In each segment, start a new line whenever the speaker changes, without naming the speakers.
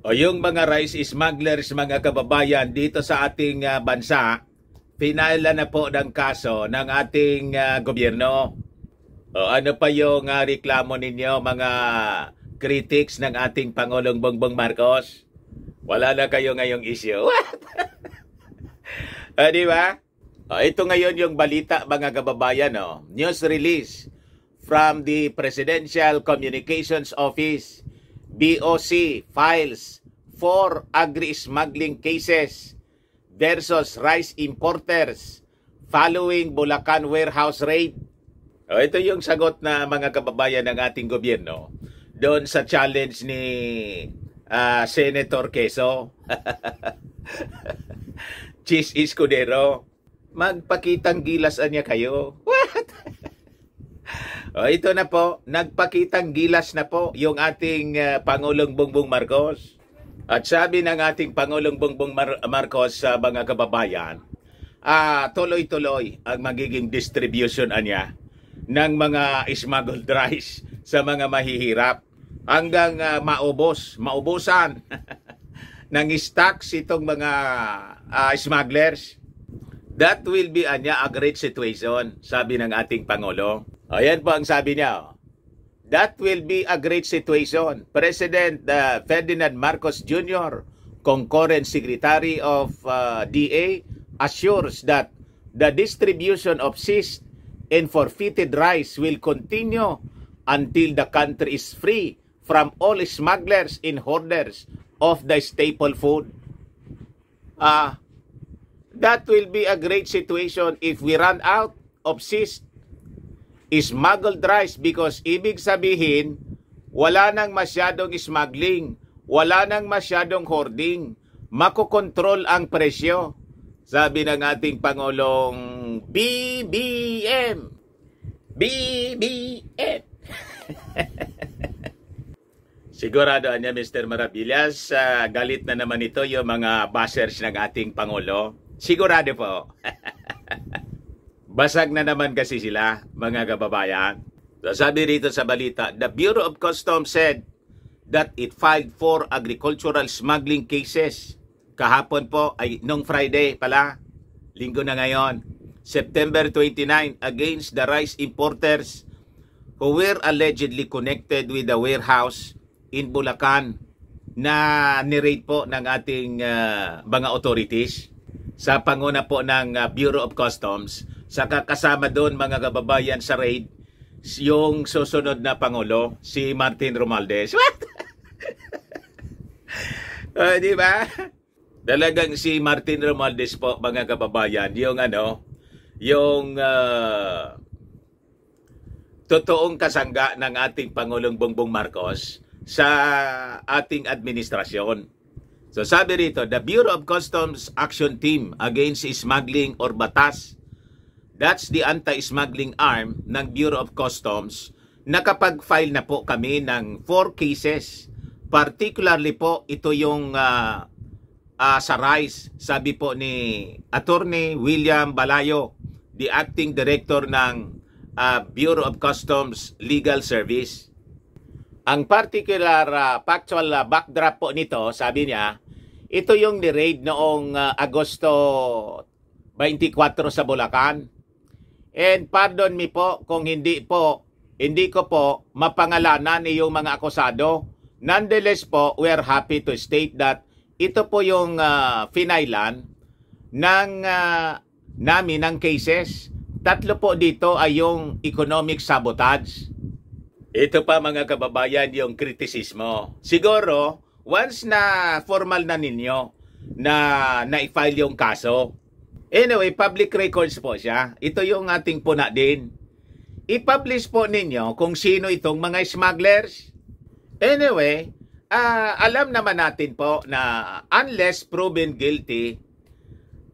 O yung mga rice smugglers, mga kababayan, dito sa ating bansa, pinaila na po ng kaso ng ating gobyerno. O ano pa yung reklamo ninyo, mga critics ng ating Pangulong Bongbong Marcos? Wala na kayo ngayong issue. Di ba? Ito ngayon yung balita, mga kababayan. News release from the Presidential Communications Office. BOC files 4 agri-smuggling cases versus rice importers following Bulacan warehouse raid. Ito yung sagot na, mga kababayan, ng ating gobyerno doon sa challenge ni Senator Quezon. Chis Escudero, magpakitang gilasan niya kayo. What? Ito na po, nagpakitang gilas na po yung ating Pangulong Bongbong Marcos. At sabi ng ating Pangulong Bongbong Marcos sa mga kababayan, tuloy-tuloy ang magiging distribution niya ng mga smuggled rice sa mga mahihirap hanggang maubusan ng stocks itong mga smugglers. That will be a great situation, sabi ng ating Pangulo. Ayan po ang sabi niya. That will be a great situation. President Ferdinand Marcos Jr., Concurrent Secretary of DA, assures that the distribution of seized and forfeited rice will continue until the country is free from all smugglers and hoarders of the staple food. That will be a great situation if we run out of seized smuggled rice, because ibig sabihin wala nang masyadong smuggling, wala nang masyadong hoarding, makokontrol ang presyo, sabi ng ating Pangulong BBM. Sigurado niya, Mr. Maravillas, galit na naman ito yung mga bashers ng ating Pangulo. Sigurado po. Basag na naman kasi sila, mga kababayan. So, sabi rito sa balita, the Bureau of Customs said that it filed 4 agricultural smuggling cases. Kahapon po, ay nung Friday pala, linggo na ngayon, September 29, against the rice importers who were allegedly connected with the warehouse in Bulacan na niraid po ng ating mga authorities sa panguna po ng Bureau of Customs. Saka kasama doon, mga kababayan, sa raid yung susunod na Pangulo, si Martin Romualdez. What? Di ba? Talagang si Martin Romualdez po, mga kababayan, yung totoong kasangga ng ating Pangulong Bongbong Marcos sa ating administrasyon. So sabi rito, the Bureau of Customs Action Team Against Smuggling or Batas, that's the anti-smuggling arm ng Bureau of Customs, nakapag-file na po kami ng 4 cases. Particularly po, ito yung sa rice, sabi po ni Attorney William Balayo, the Acting Director ng Bureau of Customs Legal Service. Ang particular factual backdrop po nito, sabi niya, ito yung ni-raid noong Agosto 24 sa Bulacan. And pardon me po kung hindi ko po mapangalanan yung mga akusado. Nonetheless po, we're happy to state that ito po yung finailan ng namin ng cases. 3 po dito ay yung economic sabotage. Ito pa, mga kababayan, yung kritisismo. Siguro, once na formal na ninyo na na-file yung kaso, anyway, public records po siya. Ito yung ating puna din. I-publish po ninyo kung sino itong mga smugglers. Anyway, alam naman natin po na unless proven guilty,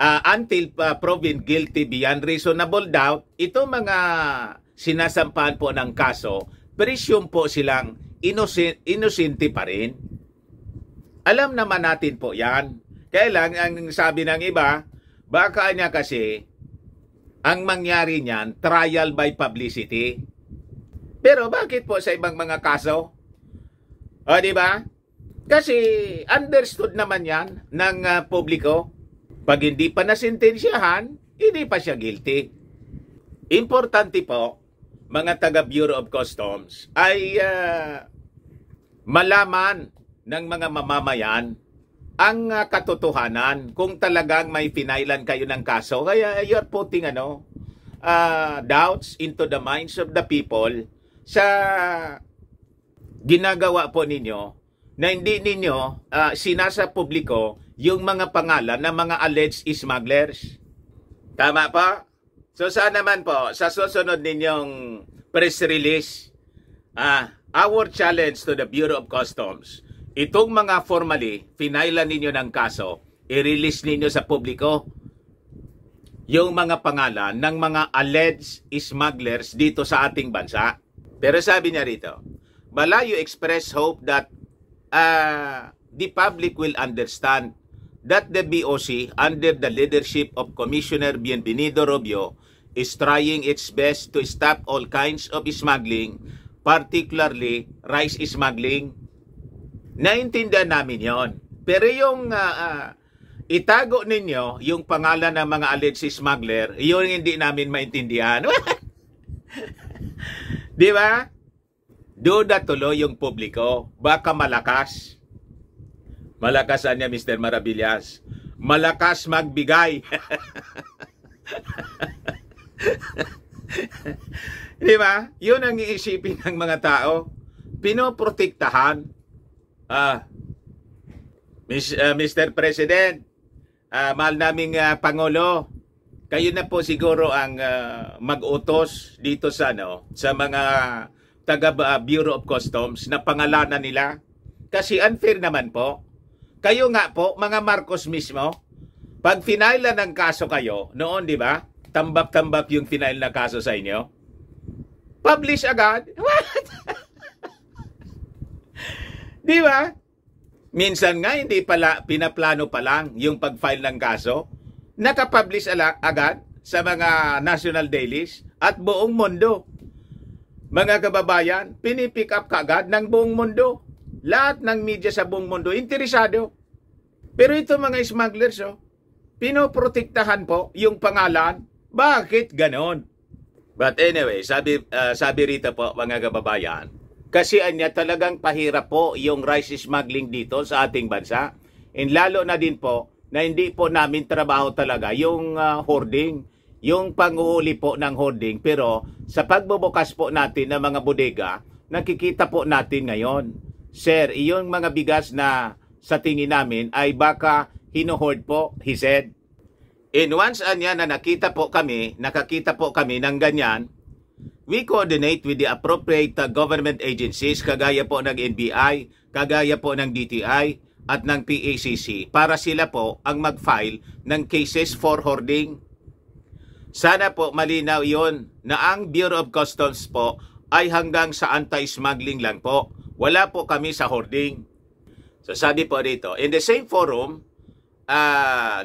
until proven guilty beyond reasonable doubt, itong mga sinasampahan po ng kaso, presume po silang inosente pa rin. Alam naman natin po yan. Kaya lang, ang sabi ng iba, baka niya kasi, ang mangyari niyan, trial by publicity. Pero bakit po sa ibang mga kaso? O, di ba? Kasi understood naman yan ng publiko. Pag hindi pa nasintensyahan, hindi pa siya guilty. Importante po, mga taga Bureau of Customs, ay malaman ng mga mamamayan ang katotohanan kung talagang may pinailan kayo ng kaso. Kaya you're putting doubts into the minds of the people sa ginagawa po ninyo na hindi ninyo sinasa publiko yung mga pangalan ng mga alleged smugglers. Tama pa? So saan naman po, sa susunod ninyong press release, our challenge to the Bureau of Customs, itong mga formally, pinailan ninyo ng kaso, i-release ninyo sa publiko yung mga pangalan ng mga alleged smugglers dito sa ating bansa. Pero sabi niya rito, Malayo express hope that the public will understand that the BOC, under the leadership of Commissioner Bienvenido Robio, is trying its best to stop all kinds of smuggling, particularly rice smuggling. Naintindihan namin yon. Pero yung itago ninyo yung pangalan ng mga alleged smuggler, yun hindi namin maintindihan. Di ba? Duda tuloy yung publiko. Baka malakas. Malakasan niya, Mr. Maravillas. Malakas magbigay. Di ba? Yun ang iisipin ng mga tao. Pinoprotektahan. Mr. President, mahal naming Pangulo, kayo na po siguro ang mag-utos dito sa mga taga Bureau of Customs na pangalanan nila. Kasi unfair naman po. Kayo nga po, mga Marcos mismo, pag finailan ng kaso kayo, noon, di ba? Tambak-tambak yung final na kaso sa inyo. Publish agad. What? Di ba? Minsan nga, hindi pala, pinaplano pa lang yung pag-file ng kaso. Nakapublish agad sa mga national dailies at buong mundo. Mga kababayan, pinipick up kaagad ng buong mundo. Lahat ng media sa buong mundo, interesado. Pero ito mga smugglers, pinoprotektahan po yung pangalan. Bakit ganon? But anyway, sabi rito po mga kababayan, kasi anya talagang pahirap po yung rice smuggling dito sa ating bansa. And lalo na din po na hindi po namin trabaho talaga yung hoarding, yung panguhuli po ng hoarding. Pero sa pagbubukas po natin ng mga bodega, nakikita po natin ngayon, sir, yung mga bigas na sa tingin namin ay baka hinuhoard po, he said. And once anya na nakakita po kami ng ganyan, we coordinate with the appropriate government agencies kagaya po ng NBI, kagaya po ng DTI at ng PACC para sila po ang mag-file ng cases for hoarding. Sana po malinaw yon na ang Bureau of Customs po ay hanggang sa anti-smuggling lang po. Wala po kami sa hoarding. So sabi po dito, in the same forum,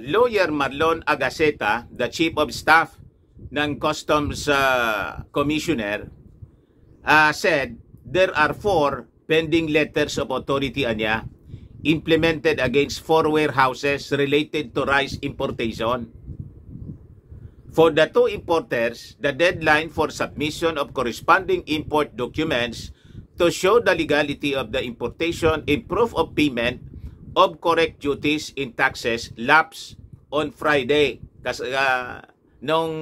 Lawyer Marlon Agaseta, the Chief of Staff ng Customs Commissioner, said there are 4 pending letters of authority implemented against 4 warehouses related to rice importation. For the 2 importers, the deadline for submission of corresponding import documents to show the legality of the importation and proof of payment of correct duties and taxes lapsed on Friday. Kasi nung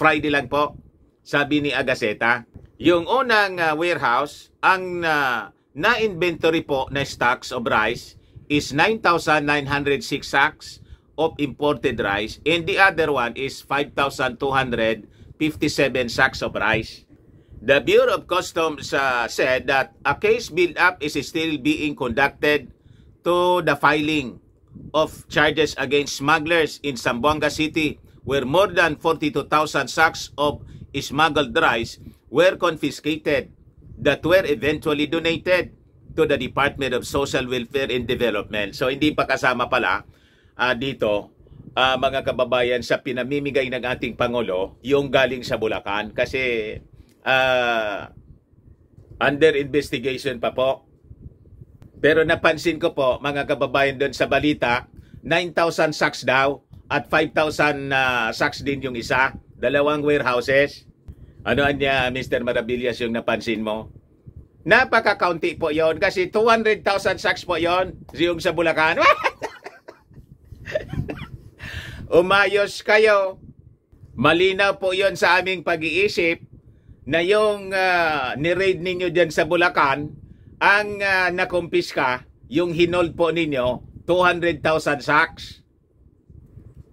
Friday lang po, sabi ni Agaseta. Yung unang warehouse, ang na-inventory po na stocks of rice is 9,906 sacks of imported rice and the other one is 5,257 sacks of rice. The Bureau of Customs said that a case build-up is still being conducted to the filing of charges against smugglers in Zamboanga City where more than 42,000 sacks of smuggled rice were confiscated that were eventually donated to the Department of Social Welfare and Development. So hindi pa kasama pala dito mga kababayan sa pinamimigay ng ating Pangulo yung galing sa Bulacan kasi under investigation pa po. Pero napansin ko po, mga kababayan doon sa balita, 9,000 sacks daw at 5,000 sacks din yung isa. Dalawang warehouses. Ano niya, Mr. Maravillas, yung napansin mo? Napaka-county po yon kasi 200,000 sacks po yon yung sa Bulacan. Umayos kayo. Malinaw po yon sa aming pag-iisip na yung ni-raid ninyo dyan sa Bulacan, ang nakumpiska, yung hinold po ninyo, 200,000 sacks.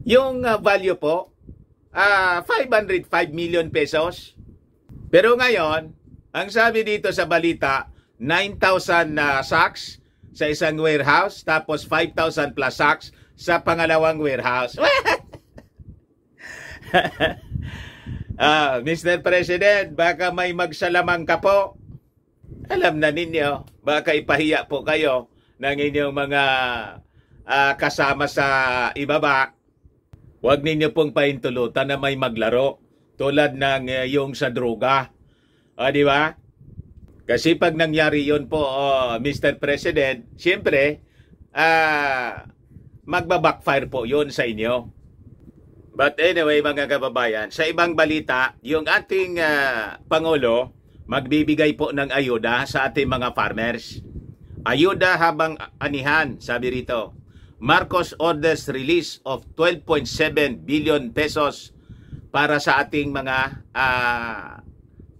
Yung value po, 505 million pesos. Pero ngayon, ang sabi dito sa balita, 9,000 sacks sa isang warehouse, tapos 5,000 plus sacks sa pangalawang warehouse. Mr. President, baka may magsalamang ka po. Alam na ninyo, baka ipahiya po kayo ng inyong mga kasama sa ibaba. Huwag ninyo pong pahintulutan na may maglaro tulad ng yung sa droga. Di ba? Kasi pag nangyari yun po, Mr. President, siyempre, magbabackfire po yun sa inyo. But anyway, mga kababayan, sa ibang balita, yung ating Pangulo, magbibigay po ng ayuda sa ating mga farmers. Ayuda habang anihan, sabi rito. Marcos orders release of 12.7 billion pesos para sa ating mga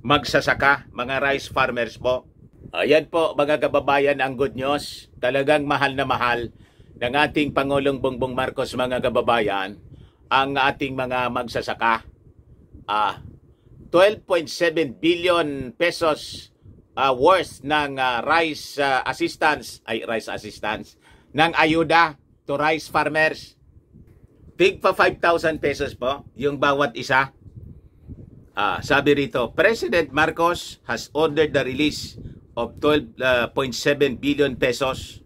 magsasaka, mga rice farmers po. Ayan po, mga kababayan, ang good news. Talagang mahal na mahal ng ating Pangulong Bongbong Marcos, mga kababayan, ang ating mga magsasaka. 12.7 billion pesos worth ng rice assistance ng ayuda to rice farmers. Tig pa 5,000 pesos po yung bawat isa. Sabi rito, President Marcos has ordered the release of 12.7 billion pesos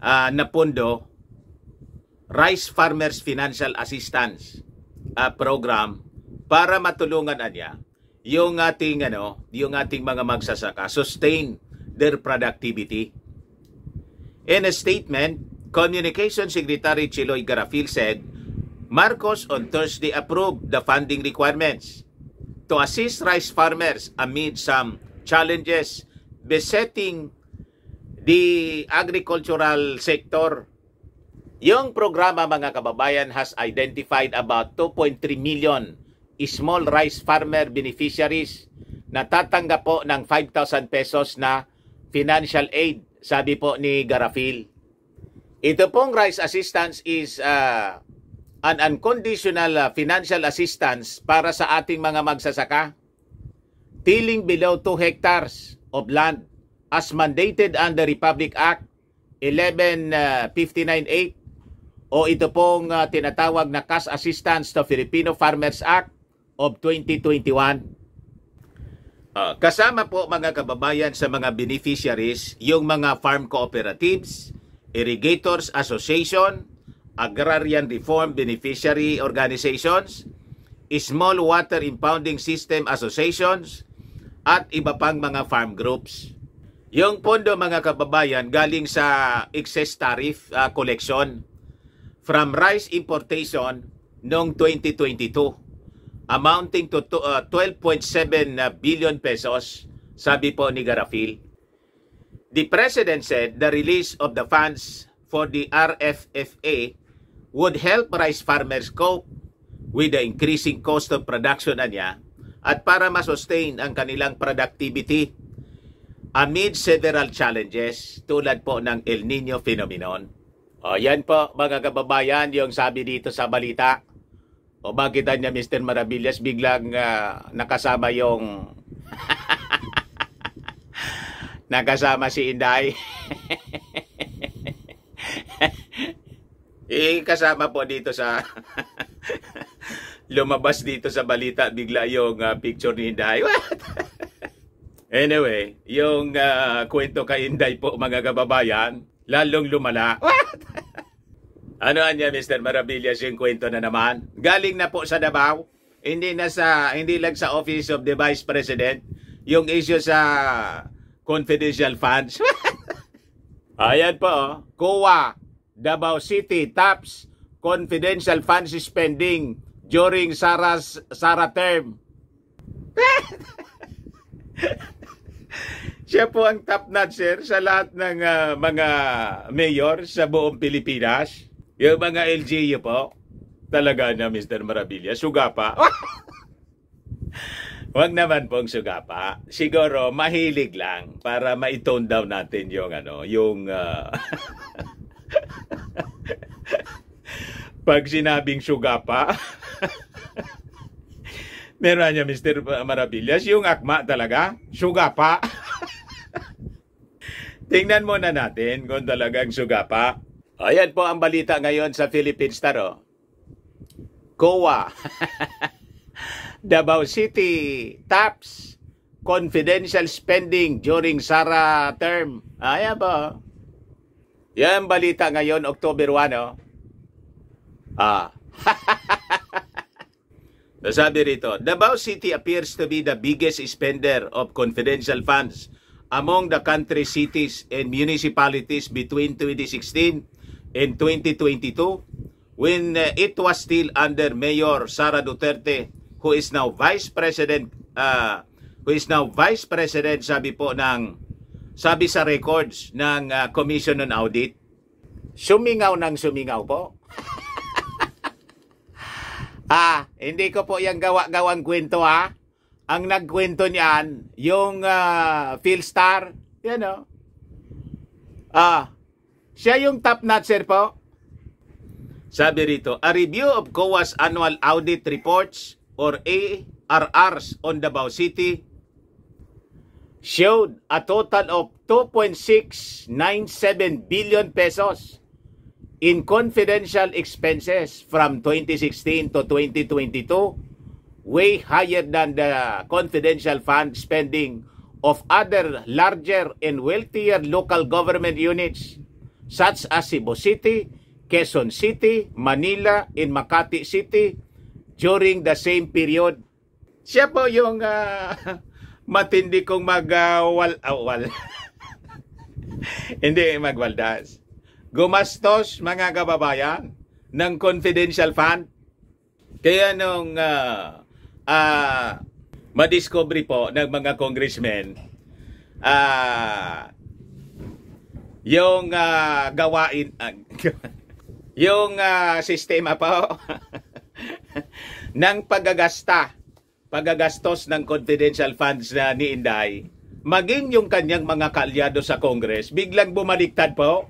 na pondo Rice Farmers Financial Assistance program para matulungan niya yung ating mga magsasaka sustain their productivity. In a statement, Communication Secretary Chiloy Garafil said Marcos on Thursday approved the funding requirements to assist rice farmers amid some challenges besetting the agricultural sector. Yung programa, mga kababayan, has identified about 2.3 million small rice farmer beneficiaries na tatanggap po ng 5,000 pesos na financial aid, sabi po ni Garafil. Ito pong rice assistance is an unconditional financial assistance para sa ating mga magsasaka tilling below 2 hectares of land as mandated under Republic Act 1159-8 o ito pong tinatawag na Cash Assistance to Filipino Farmers Act of 2021. Kasama po, mga kababayan, sa mga beneficiaries yung mga farm cooperatives, irrigators association, agrarian reform beneficiary organizations, small water impounding system associations, at iba pang mga farm groups. Yung pondo, mga kababayan, galing sa excess tariff collection from rice importation noong 2022. Amounting to 12.7 billion pesos, sabi po ni Garafil. The President said the release of the funds for the RFFA would help rice farmers cope with the increasing cost of production niya at para masustain ang kanilang productivity amid several challenges tulad po ng El Nino phenomenon. Yan po, mga kababayan, yung sabi dito sa balita. O bakit niya, Mr. Maravillas, biglang nakasama yung nakasama si Inday. Kasama po dito sa lumabas dito sa balita bigla yung picture ni Inday. Anyway, yung kwento kay Inday po, mga kababayan, lalong lumala. Ano niya, Mr. Maravillas, yung kwento na naman? Galing na po sa Davao, hindi lang sa Office of the Vice President, yung issue sa confidential funds. Ayan po, oh. COA, Davao City, taps confidential funds spending during Sara term. Siya po ang top notcher sa lahat ng mga mayor sa buong Pilipinas. Yung mga LGU po. Talaga na, Mr. Maravilla. Suga pa. Huwag naman pong suga pa. Siguro, mahilig lang para ma-tone down natin yung pag sinabing suga pa. Meron niya, Mr. Maravillas, yung akma talaga, suga pa. Tingnan muna natin kung talagang suga pa. Ayan po ang balita ngayon sa Philippine Star. Oh. COA, Davao City, taps confidential spending during Sara term. Ayan po. Yan balita ngayon, October 1. Oh. Sabi rito, Davao City appears to be the biggest spender of confidential funds among the country's cities and municipalities between 2016 and 2022 when it was still under Mayor Sara Duterte, who is now Vice President, sabi sa records ng Commission on Audit. Sumingaw po. Hindi ko po yung gawa-gawang kwento ha. Ang nagkwento niyan, yung Philstar, yan o. Siya yung top notcher po. Sabi rito, a review of COA's annual audit reports or ARRs on Davao City showed a total of 2.697 billion pesos in confidential expenses from 2016 to 2022, way higher than the confidential fund spending of other larger and wealthier local government units such as Cebu City, Quezon City, Manila, and Makati City during the same period. Siya po yung matindi kong hindi magwaldas. Gumastos, mga kababayan, ng confidential fund. Kaya nung madiscovery po ng mga congressmen yung gawain yung sistema po ng paggagastos ng confidential funds na ni Inday, maging yung kanyang mga kaalyado sa Congress, biglang bumaliktad po.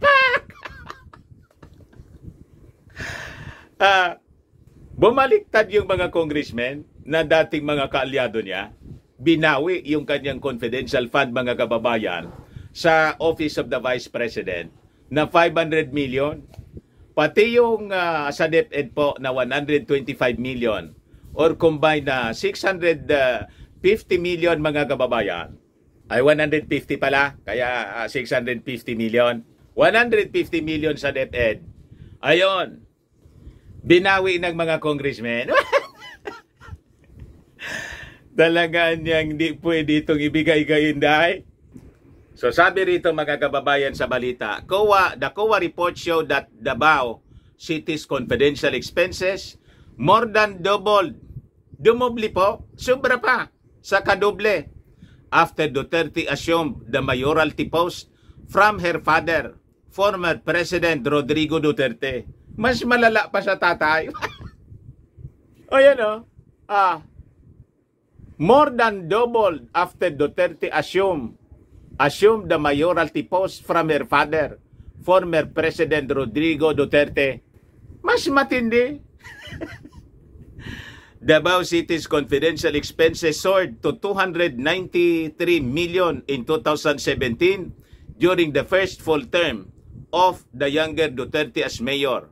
Bumaliktad yung mga congressmen na dating mga kaalyado niya, binawi yung kanyang confidential fund, mga kababayan, sa Office of the Vice President na 500 million, pati yung sa DepEd po na 125 million, or combined na 650 million, mga kababayan. Ay 150 pala, kaya 650 million. 150 million sa DepEd. Ayon, binawi ng mga congressmen. Talaga niyang di pwede itong ibigay kay Inday. So sabi rito, mga kababayan, sa balita, the COA report showed that Davao City's confidential expenses more than doubled. Dumobli po, sobra pa, sa kadoble, after Duterte assumed the mayoralty post from her father, former President Rodrigo Duterte. Mas malala pa sa tatay. O yan o. More than doubled after Duterte assumed the mayoralty post from her father, former President Rodrigo Duterte. Mas matindi. Davao City's confidential expenses soared to 293 million in 2017 during the first full term of the younger Duterte as mayor,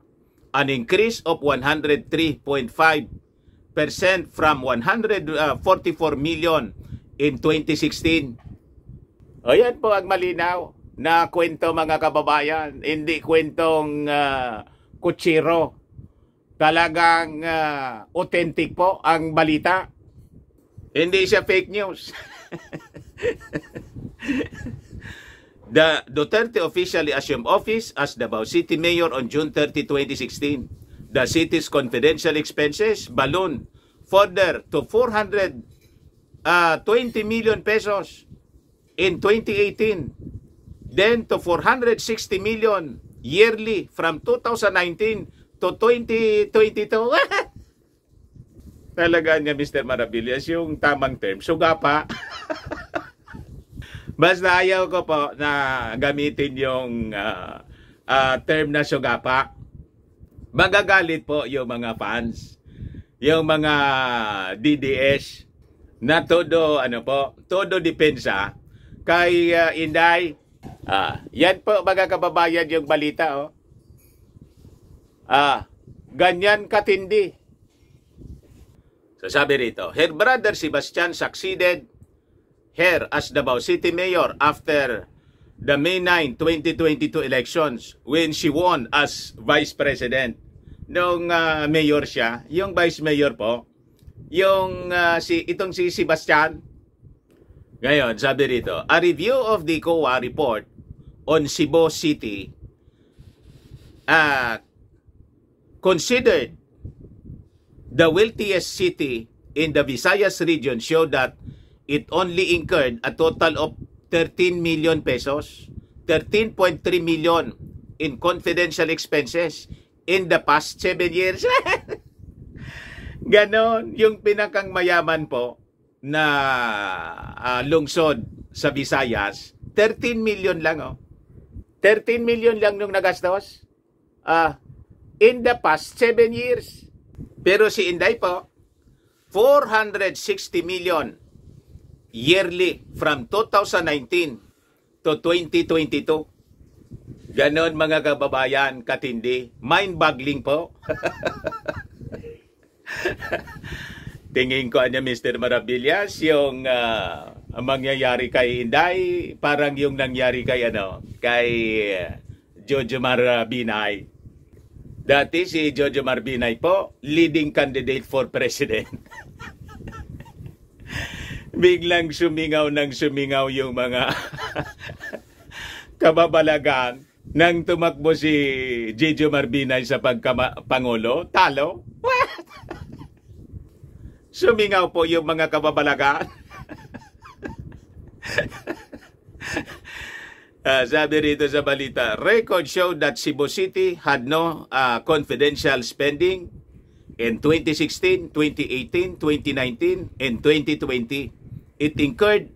an increase of 103.5% from 144 million in 2016. Ayan po ang malinaw na kwento, mga kababayan. Hindi kwentong kutsiro. Talagang authentic po ang balita. Hindi siya fake news. The Duterte officially assumed office as Davao City Mayor on June 30, 2016. The city's confidential expenses ballooned further to 420 million pesos in 2018, then to 460 million yearly from 2019 to 2022. Talaga niya, Mr. Maravillas, yung tamang term, sugapa. Basta ayaw ko po na gamitin yung term na sugapa. Magagalit po yung mga fans, yung mga DDS na todo depensa kay Inday. Yan po mga kababayan yung balita, oh. Ganyan katindi. So sabi rito, her brother Sebastian succeeded her as Davao City Mayor after the May 9, 2022 elections when she won as Vice President. Nung mayor siya, yung Vice Mayor po, yung itong si Sebastian. Ngayon, sabi rito, a review of the COA report on Cebu City considered the wealthiest city in the Visayas region showed that it only incurred a total of 13 million pesos, 13.3 million in confidential expenses in the past 7 years. Ganon, yung pinakang mayaman po na lungsod sa Visayas, 13 million lang, oh. 13 million lang nung nagastos in the past 7 years. Pero si Inday po, 460 million yearly from 2019 to 2022. Ganon mga kababayan, katindi. Mind-boggling po. Tingin ko niya, Mr. Maravillas, yung mangyayari kay Inday, parang yung nangyari kay Jojomar Binay. Dati si Jojomar Binay po, leading candidate for president. Biglang sumingaw yung mga kababalagan nang tumakbo si Jojomar Binay sa pagkapangulo. Talo. Sumingaw po yung mga kababalagan. Sabi rito sa balita, record showed that Cebu City had no confidential spending in 2016, 2018, 2019, and 2020. It incurred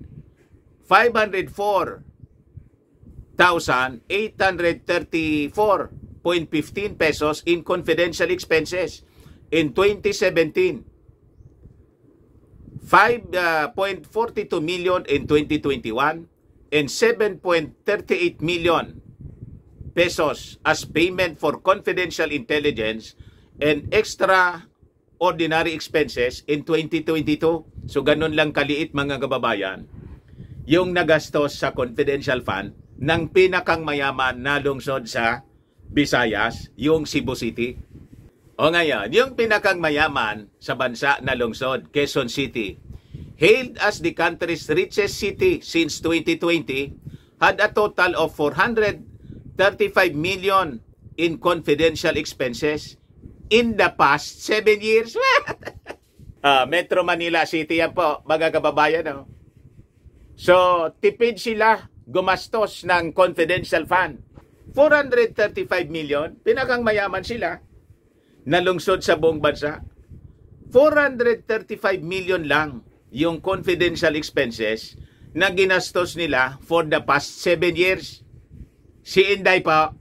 504,834.15 pesos in confidential expenses in 2017. 5.42 million in 2021 and 7.38 million pesos as payment for confidential intelligence and extraordinary expenses in 2022. So ganun lang kaliit mga kababayan yung nagastos sa confidential fund ng pinakang mayaman na lungsod sa Visayas, yung Cebu City. O ngayon, yung pinakang mayaman sa bansa na lungsod, Quezon City, hailed as the country's richest city since 2020, had a total of 435 million in confidential expenses in the past 7 years. Metro Manila City yan po, mga kababayan. No? So, tipid sila gumastos ng confidential fund. 435 million, pinakang mayaman sila na lungsod sa buong bansa. 435 million lang yung confidential expenses na ginastos nila for the past 7 years. Si Inday po,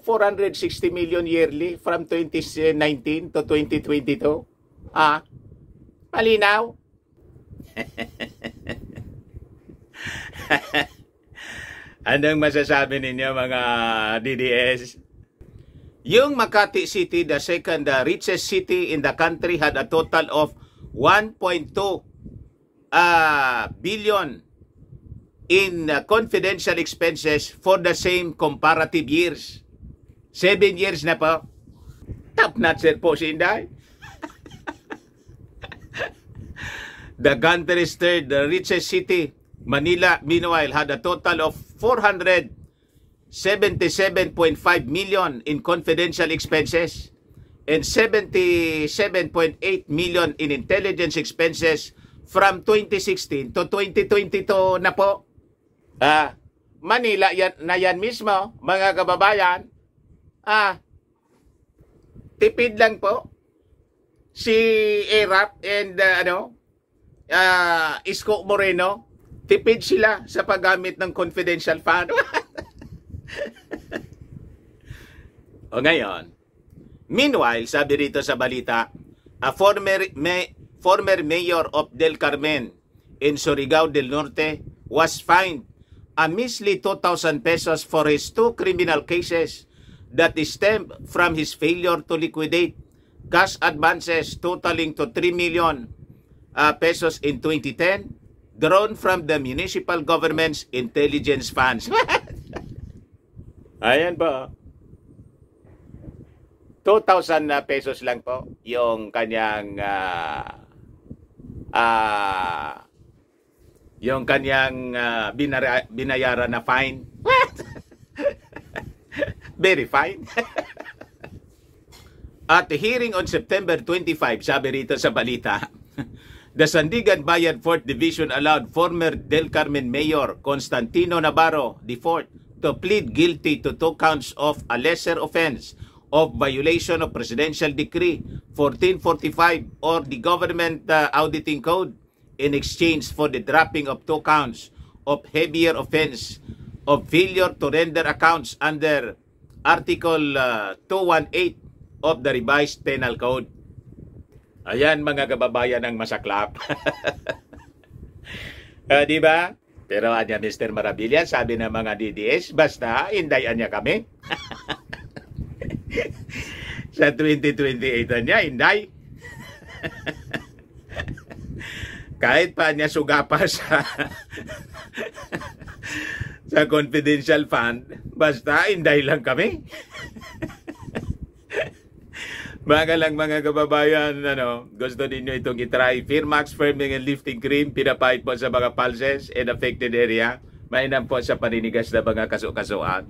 460 million yearly from 2019 to 2022. Palinaw? Anong masasabi ninyo mga DDS? Yung Makati City, the second richest city in the country, had a total of 1.2 billion in confidential expenses for the same comparative years. 7 years na po. Top notcher po si Inday. The country's third richest city Manila, meanwhile, had a total of 477.5 million in confidential expenses and 77.8 million in intelligence expenses from 2016 to 2022 na po. Manila na yan mismo, mga kababayan. Tipid lang po. Si Erap and Isko Moreno, tipid sila sa paggamit ng confidential fund. O ngayon, meanwhile, sabi rito sa balita, a former mayor of Del Carmen in Surigao del Norte was fined a measly 2,000 pesos for his 2 criminal cases that stemmed from his failure to liquidate cash advances totaling to 3 million pesos in 2010 drawn from the municipal government's intelligence funds. Ayan po. 2,000 pesos lang po yung kanyang binayaran na fine. Very fine. At the hearing on September 25, sabi rito sa balita, the Sandigan Bayan 4th Division allowed former Del Carmen Mayor Constantino Navarro IV to plead guilty to 2 counts of a lesser offense of violation of Presidential Decree 1445 or the Government Auditing Code in exchange for the dropping of 2 counts of heavier offense of failure to render accounts under Article 218 of the Revised Penal Code. Ayan mga kababayan ng masaklap. Di ba? Pero anya Mr. Marabilia, sabi ng mga DDS, basta indayan niya kami. Sa 2028 niya, inday. Kahit pa niya sugapa sa sa confidential fund, basta inday lang kami. Mga kababayan, gusto ninyo itong itry. Firmax Firming and Lifting Cream, pinapahid po sa mga pulses and affected area. Mainam po sa paninigas na mga kaso-kasuan.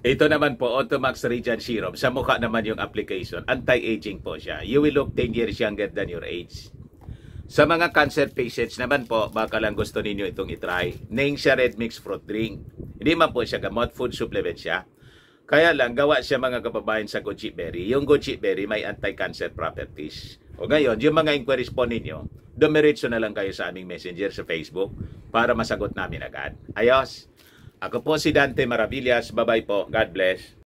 Ito naman po, Automax Regen Serum. Sa mukha naman yung application. Anti-aging po siya. You will look 10 years younger than your age. Sa mga cancer patients naman po, baka lang gusto ninyo itong itry. Name siya Red Mix Fruit Drink. Hindi man po siya gamot, food supplement siya. Kaya lang, gawa siya mga kababayan sa goji berry. Yung goji berry may anti-cancer properties. O ngayon, yung mga inquiries po ninyo, dumiretso na lang kayo sa aming messenger sa Facebook para masagot namin agad. Ayos! Ako po si Dante Maravillas. Bye-bye po. God bless.